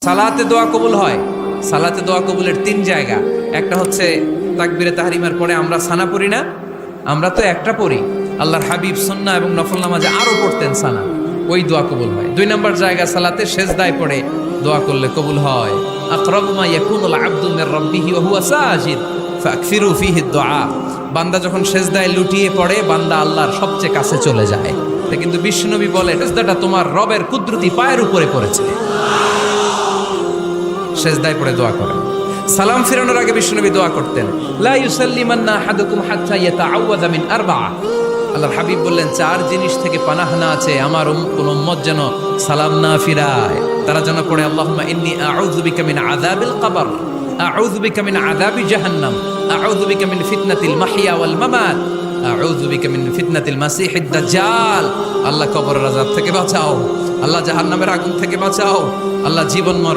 সালাতে দোয়া কবুল হয়। সালাতে দোয়া কবুলের 3 জায়গা। একটা হচ্ছে তাকবীরে তাহরিমার পরে আমরা সানা পড়ি না, আমরা তো একটা পড়ি। আল্লাহর হাবিব সুন্নাহ এবং নফল নামাজে আরো পড়তেন সানা, ওই দোয়া কবুল হয়। 2 নম্বর জায়গা সালাতে সেজদায় পড়ে দোয়া করলে কবুল হয়। আকরাবু মা ইয়াকুনুল আবদু মির রাব্বিহি ওয়া হুয়া সাজিদ ফাকসিরু ফিহি দুআ। বান্দা যখন সেজদায় লুটিয়ে পড়ে, বান্দা আল্লাহর সবচেয়ে কাছে চলে যায়। তা কিন্তু বিশ্বনবী বলে, সেজদাটা তোমার রবের কুদরতি পায়ের উপরে পড়েছে। সেজদায় পড়ে দোয়া করেন। সালাম ফিরানোর আগে বিশ্বনবী দোয়া করতেন, লা ইউসাল্লিমান্না আহাদুকুম হাত্তা ইয়াতাআওয়াযা মিন আরবা'a। আল্লাহর হাবিব বললেন, 4 জিনিস থেকে পানাহ না আছে আমার কোন উম্মত যেন সালাম না ফিরায়। তারা যেন পড়ে, আল্লাহুম্মা ইন্নী আউযু বিকা মিন আযাবিল কবর, আউযু বিকা মিন আযাবি জাহান্নাম, আউযু বিকা মিন ফিতনাতিল মাহইয়া ওয়াল মামাত, আউযু বিকা মিন ফিতনাতিল মাসিহিদ দাজ্জাল। আল্লাহ কবরের আযাব থেকে বাঁচাও, আল্লাহ জাহান্নামের আগুন থেকে বাঁচাও, আল্লাহ জীবন